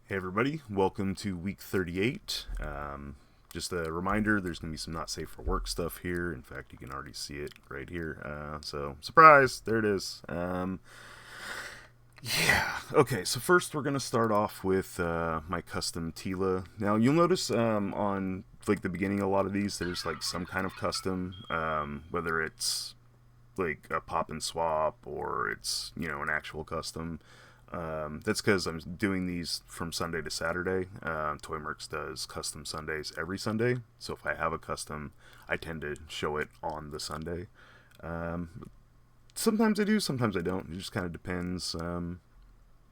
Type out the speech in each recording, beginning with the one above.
Hey everybody, welcome to week 38. Just a reminder, there's going to be some not safe for work stuff here. In fact, you can already see it right here. So, surprise, there it is. Okay, so first we're going to start off with my custom Teela. Now, you'll notice on like the beginning of a lot of these, there's like some kind of custom, whether it's like a pop and swap or it's, an actual custom. That's because I'm doing these from Sunday to Saturday. Toymerks does custom Sundays every Sunday, so if I have a custom, I tend to show it on the Sunday. Sometimes I do, sometimes I don't. It just kind of depends,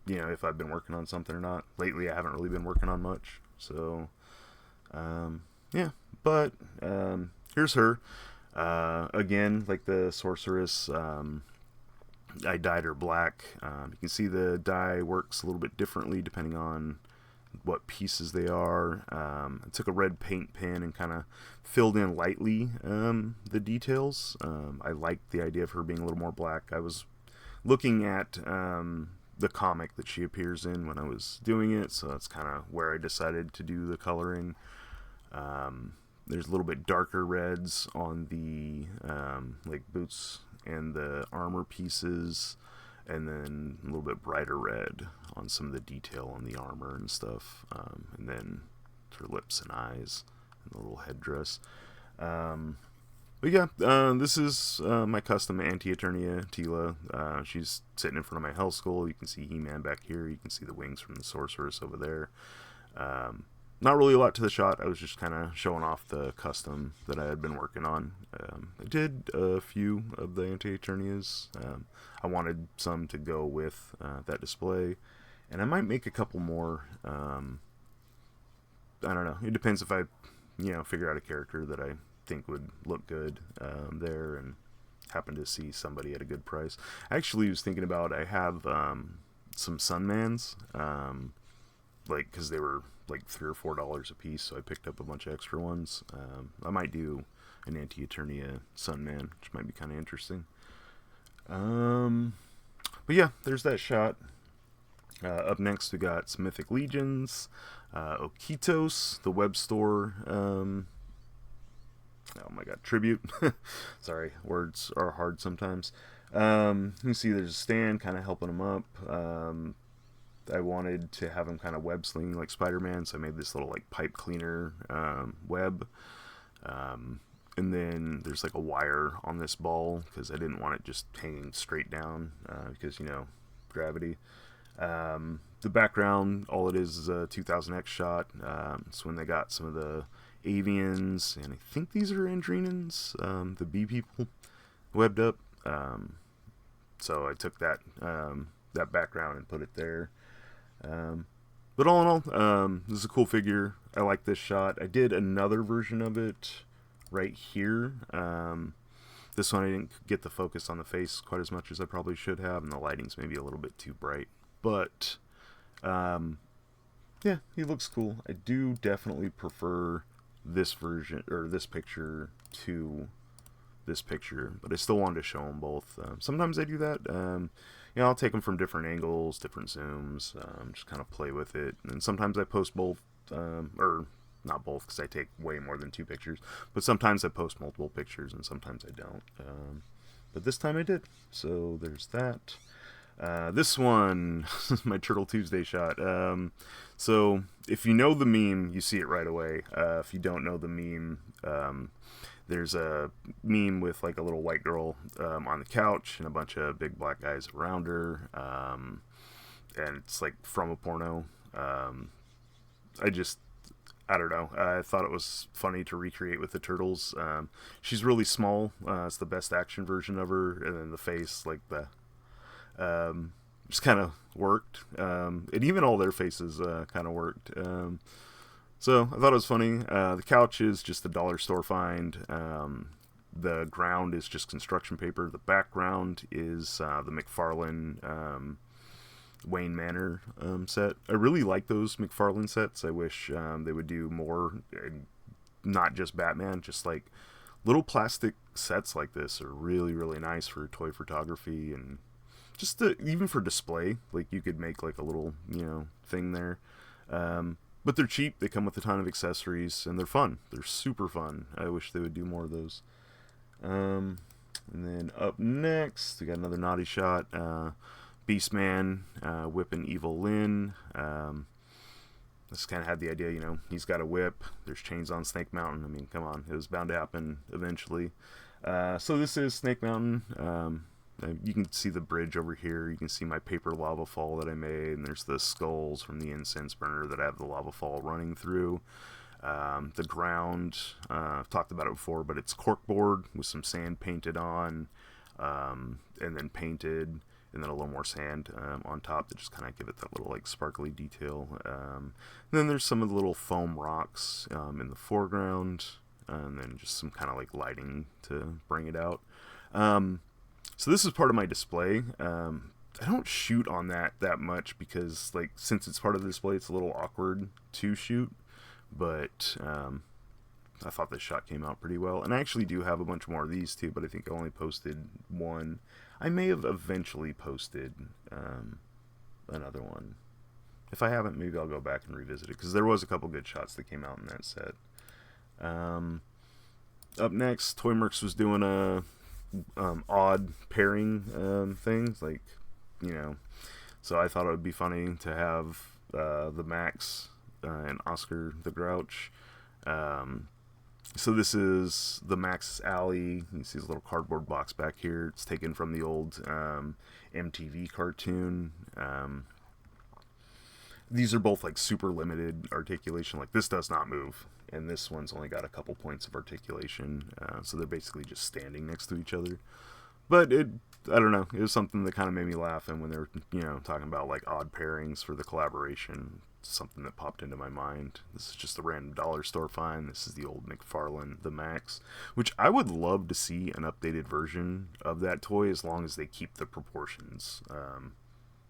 if I've been working on something or not. Lately, I haven't really been working on much, so yeah. But here's her. Again, like the sorceress. I dyed her black. You can see the dye works a little bit differently depending on what pieces they are. I took a red paint pen and kind of filled in lightly the details. I liked the idea of her being a little more black. I was looking at the comic that she appears in when I was doing it, so that's kind of where I decided to do the coloring. There's a little bit darker reds on the like boots and the armor pieces, and then a little bit brighter red on some of the detail on the armor and stuff, and then her lips and eyes and the little headdress. But yeah, this is my custom Anti Eternia Teela. She's sitting in front of my Hell Skull. You can see He-Man back here. You can see the wings from the Sorceress over there. Not really a lot to the shot. I was just kind of showing off the custom that I had been working on. I did a few of the Anti Eternias. I wanted some to go with that display, and I might make a couple more. I don't know. It depends if I, figure out a character that I think would look good there, and happen to see somebody at a good price. I actually was thinking about, I have some Sunmans, like because they were like $3 or $4 a piece, so I picked up a bunch of extra ones. I might do an Anti Eternia Sunman, which might be kind of interesting. But yeah, there's that shot. Up next, we got some Mythic Legions, Okitos, the web store. Oh my god, tribute. Sorry, words are hard sometimes. You can see there's a stand kind of helping them up. I wanted to have him kind of web slinging like Spider-Man, so I made this little like pipe cleaner web. And then there's like a wire on this ball because I didn't want it just hanging straight down because, gravity. The background, all it is a 2000X shot. It's when they got some of the avians, and I think these are Andrenans, the bee people, webbed up. So I took that background and put it there. But all in all, this is a cool figure. I like this shot. I did another version of it right here. This one I didn't get the focus on the face quite as much as I probably should have, and the lighting's maybe a little bit too bright. But yeah, he looks cool. I do definitely prefer this version or this picture to this picture, but I still wanted to show them both. Sometimes I do that. I'll take them from different angles, different zooms, just kind of play with it. And sometimes I post both, or not both, because I take way more than 2 pictures. But sometimes I post multiple pictures, and sometimes I don't. But this time I did. So there's that. This one, my Turtle Tuesday shot. So if you know the meme, you see it right away. If you don't know the meme, there's a meme with like a little white girl on the couch and a bunch of big black guys around her, and it's like from a porno. I don't know. I thought it was funny to recreate with the turtles. She's really small. It's the best action version of her, and then the face, like the just kind of worked. And even all their faces kind of worked. So I thought it was funny. The couch is just a dollar store find. The ground is just construction paper. The background is the McFarlane Wayne Manor set. I really like those McFarlane sets. I wish they would do more, not just Batman, just like little plastic sets like this are really, really nice for toy photography and just even for display. Like you could make like a little, thing there. But they're cheap, they come with a ton of accessories, and they're fun. They're super fun. I wish they would do more of those. And then up next, we got another naughty shot. Beastman whipping Evil Lyn. This kind of had the idea, you know, he's got a whip. There's chains on Snake Mountain. I mean, come on, it was bound to happen eventually. So this is Snake Mountain. You can see the bridge over here. You can see my paper lava fall that I made, and there's the skulls from the incense burner that I have the lava fall running through. The ground, I've talked about it before, but it's corkboard with some sand painted on, and then painted, and then a little more sand on top to just kind of give it that little like sparkly detail. And then there's some of the little foam rocks in the foreground, and then just some kind of like lighting to bring it out. So this is part of my display. I don't shoot on that much because, like, since it's part of the display, it's a little awkward to shoot. But I thought this shot came out pretty well. And I actually do have a bunch more of these too, but I think I only posted one. I may have eventually posted another one. If I haven't, maybe I'll go back and revisit it, because there was a couple good shots that came out in that set. Up next, Toymerx was doing a odd pairing things, like, you know, so I thought it would be funny to have the Max and Oscar the Grouch. So this is the Max's Alley. You see his little cardboard box back here. It's taken from the old MTV cartoon. These are both like super limited articulation. Like, this does not move, and this one's only got a couple points of articulation. So they're basically just standing next to each other. But I don't know, it was something that kind of made me laugh, and when they were, you know, talking about like odd pairings for the collaboration, something that popped into my mind. This is just a random dollar store find. This is the old McFarlane, the Max, which I would love to see an updated version of that toy, as long as they keep the proportions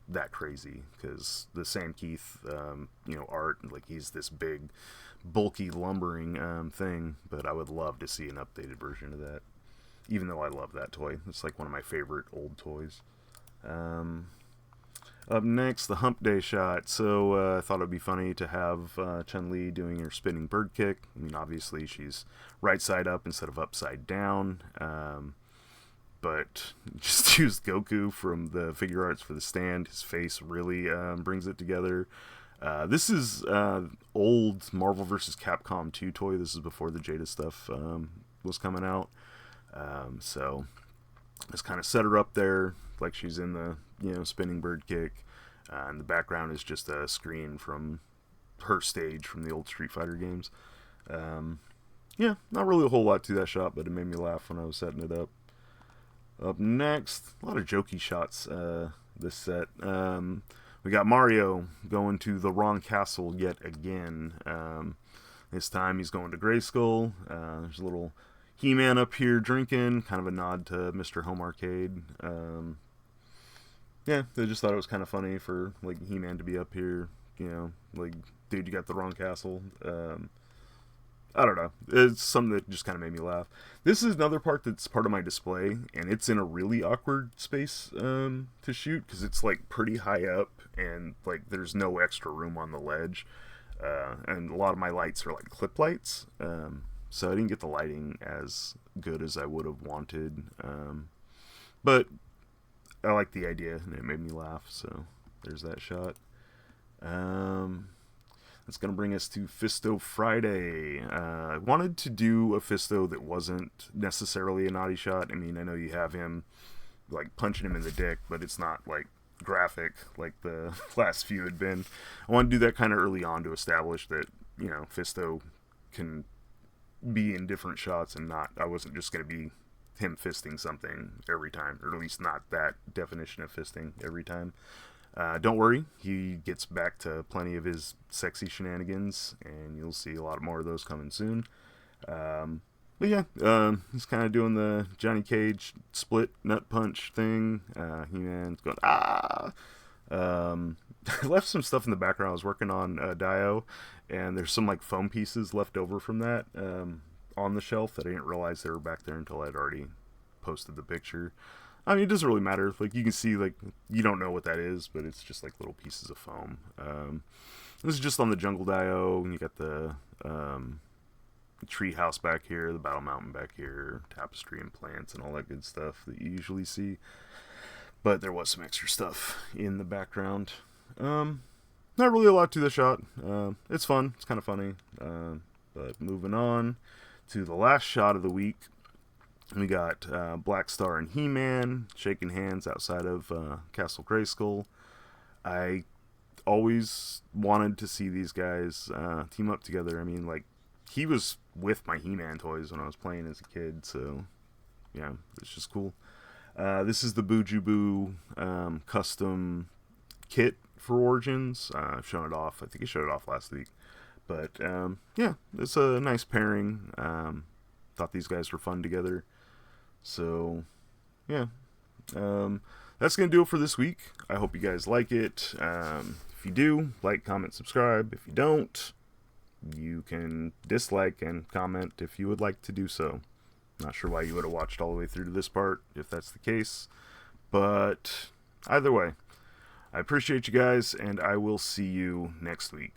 that crazy, because the Sam Keith, you know, art, like, he's this big, bulky, lumbering thing, but I would love to see an updated version of that, even though I love that toy. It's like one of my favorite old toys. Up next, the Hump Day shot. So I thought it would be funny to have Chun-Li doing her spinning bird kick. I mean, obviously she's right side up instead of upside down. But just use Goku from the figure arts for the stand. His face really brings it together. This is old Marvel vs. Capcom 2 toy. This is before the Jada stuff was coming out. So just kind of set her up there like she's in the, you know, spinning bird kick. And the background is just a screen from her stage from the old Street Fighter games. Yeah, not really a whole lot to that shot, but it made me laugh when I was setting it up. Up next, a lot of jokey shots this set. We got Mario going to the wrong castle yet again. This time he's going to Grayskull. There's a little He-Man up here drinking, kind of a nod to Mr. Home Arcade. Yeah, they just thought it was kind of funny for, like, He-Man to be up here, you know, like, dude, you got the wrong castle. I don't know. It's something that just kind of made me laugh. This is another part that's part of my display, and it's in a really awkward space to shoot, because it's, like, pretty high up, and, like, there's no extra room on the ledge. And a lot of my lights are, like, clip lights, so I didn't get the lighting as good as I would have wanted. But I like the idea, and it made me laugh, so there's that shot. That's going to bring us to Fisto Friday. I wanted to do a Fisto that wasn't necessarily a naughty shot. I mean, I know you have him, like, punching him in the dick, but it's not, like, graphic like the last few had been. I wanted to do that kind of early on to establish that, you know, Fisto can be in different shots, and not, I wasn't just going to be him fisting something every time, or at least not that definition of fisting every time. Don't worry, he gets back to plenty of his sexy shenanigans, and you'll see a lot more of those coming soon. But yeah, he's kind of doing the Johnny Cage split nut punch thing. He-Man's going, ah! I left some stuff in the background. I was working on Dio, and there's some, like, foam pieces left over from that on the shelf that I didn't realize they were back there until I'd already posted the picture. I mean, it doesn't really matter. Like, you can see, like, you don't know what that is, but it's just like little pieces of foam. This is just on the Jungle Dio, and you got the tree house back here, the Battle Mountain back here, tapestry and plants and all that good stuff that you usually see. But there was some extra stuff in the background. Not really a lot to the shot. It's fun. It's kind of funny. But moving on to the last shot of the week, we got Blackstar and He-Man shaking hands outside of Castle Grayskull. I always wanted to see these guys team up together. I mean, like, he was with my He-Man toys when I was playing as a kid, so yeah, it's just cool. This is the Bujubu custom kit for Origins. I've shown it off. I think I showed it off last week. But yeah, it's a nice pairing. Thought these guys were fun together. So yeah, that's going to do it for this week. I hope you guys like it. If you do, like, comment, subscribe. If you don't, you can dislike and comment if you would like to do so. Not sure why you would have watched all the way through to this part if that's the case. But either way, I appreciate you guys, and I will see you next week.